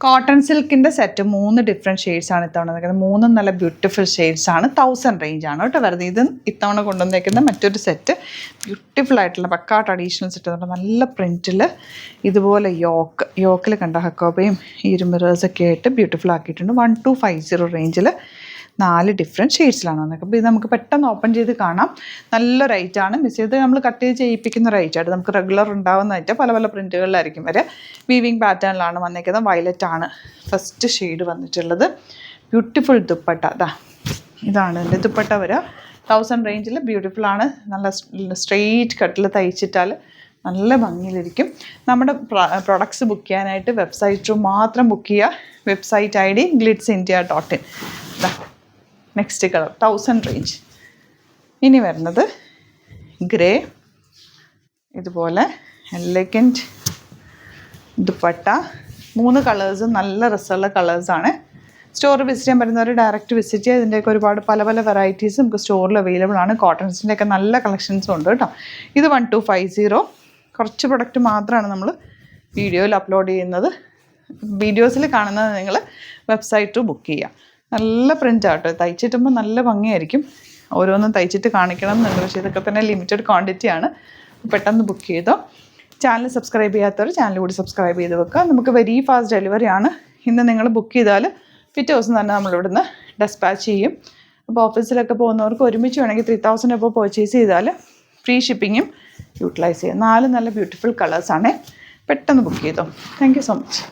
Cotton സിൽക്കിൻ്റെ set 3 different ഷെയ്ഡ്സാണ് ഇത്തവണ നിൽക്കുന്നത്. 3 നല്ല ബ്യൂട്ടിഫുൾ ഷെയ്ഡ്സാണ്. 1000 റേഞ്ചാണ് കേട്ടോ വരുന്നത്. ഇത് ഇത്തവണ കൊണ്ടുവന്നേക്കുന്ന മറ്റൊരു സെറ്റ് ബ്യൂട്ടിഫുൾ ആയിട്ടുള്ള പക്കാ ട്രഡീഷണൽ സെറ്റ് ഉണ്ട്. നല്ല പ്രിൻറ്റിൽ ഇതുപോലെ യോക്കിൽ കണ്ട ഹക്കോബയും ഈ ഒരു മിറേഴ്സൊക്കെ ആയിട്ട് ബ്യൂട്ടിഫുൾ ആക്കിയിട്ടുണ്ട്. 1250 റേഞ്ചിൽ 4 ഡിഫറെൻറ്റ് ഷെയ്ഡ്സിലാണ് വന്നത്. അപ്പോൾ ഇത് നമുക്ക് പെട്ടെന്ന് ഓപ്പൺ ചെയ്ത് കാണാം. നല്ല റേറ്റാണ്. മിസ് ചെയ്ത് നമ്മൾ കട്ട് ചെയ്ത് ചെയ്യിപ്പിക്കുന്ന റേറ്റാണ്. നമുക്ക് റെഗുലർ ഉണ്ടാവുന്നതായിട്ട് പല പല പ്രിൻറ്റുകളിലായിരിക്കും വരെ. വീവിങ് പാറ്റേണിലാണ് വന്നേക്കുന്നത്. വയലറ്റ് ആണ് ഫസ്റ്റ് ഷെയ്ഡ് വന്നിട്ടുള്ളത്. ബ്യൂട്ടിഫുൾ ദുപ്പട്ട ഇതാണ് എൻ്റെ ദുപ്പട്ട വരിക. 1000 റേഞ്ചിൽ ബ്യൂട്ടിഫുൾ ആണ്. നല്ല സ്ട്രെയിറ്റ് കട്ടിൽ തയ്ച്ചിട്ടാൽ നല്ല ഭംഗിയിലിരിക്കും. നമ്മുടെ പ്രൊഡക്ട്സ് ബുക്ക് ചെയ്യാനായിട്ട് വെബ്സൈറ്റ് ത്രൂ മാത്രം ബുക്ക് ചെയ്യുക. Website ID glitzindia.in. Next colour 1000 range. ഇനി വരുന്നത് ഗ്രേ, ഇതുപോലെ എലഗൻറ്റ് ദുപ്പട്ട. 3 കളേഴ്സും നല്ല രസമുള്ള കളേഴ്സാണ്. സ്റ്റോർ വിസിറ്റ് ചെയ്യാൻ പറ്റുന്നവർ ഡയറക്റ്റ് വിസിറ്റ് ചെയ്യുക. ഇതിൻ്റെയൊക്കെ ഒരുപാട് പല പല വെറൈറ്റീസ് നമുക്ക് സ്റ്റോറിൽ അവൈലബിൾ ആണ്. കോട്ടൺസിൻ്റെയൊക്കെ നല്ല കളക്ഷൻസും ഉണ്ട് കേട്ടോ. ഇത് 1250. കുറച്ച് പ്രൊഡക്റ്റ് മാത്രമാണ് നമ്മൾ വീഡിയോയിൽ അപ്ലോഡ് ചെയ്യുന്നത്. വീഡിയോസിൽ കാണുന്നത് നിങ്ങൾ വെബ്സൈറ്റ് ബുക്ക് ചെയ്യുക. നല്ല പ്രിൻ്റ് ആട്ടോ. തയ്ച്ചിട്ടുമ്പോൾ നല്ല ഭംഗിയായിരിക്കും. ഓരോന്നും തയ്ച്ചിട്ട് കാണിക്കണം എന്നുണ്ട്. പക്ഷേ ഇതൊക്കെ തന്നെ ലിമിറ്റഡ് ക്വാണ്ടിറ്റിയാണ്. പെട്ടെന്ന് ബുക്ക് ചെയ്തോ. ചാനൽ സബ്സ്ക്രൈബ് ചെയ്യാത്തവർ ചാനൽ കൂടി സബ്സ്ക്രൈബ് ചെയ്ത് വെക്കുക. നമുക്ക് വെരി ഫാസ്റ്റ് ഡെലിവറി ആണ്. ഇന്ന് നിങ്ങൾ ബുക്ക് ചെയ്താൽ പിറ്റേ ദിവസം തന്നെ നമ്മളിവിടുന്ന് ഡെസ്പാച്ച് ചെയ്യും. അപ്പോൾ ഓഫീസിലൊക്കെ പോകുന്നവർക്ക് ഒരുമിച്ച് വേണമെങ്കിൽ 3000 അപ്പോൾ പർച്ചേസ് ചെയ്താൽ ഫ്രീ ഷിപ്പിങ്ങും യൂട്ടിലൈസ് ചെയ്യാം. 4 നല്ല ബ്യൂട്ടിഫുൾ കളേഴ്സാണ്. പെട്ടെന്ന് ബുക്ക് ചെയ്തോ. Thank you so much.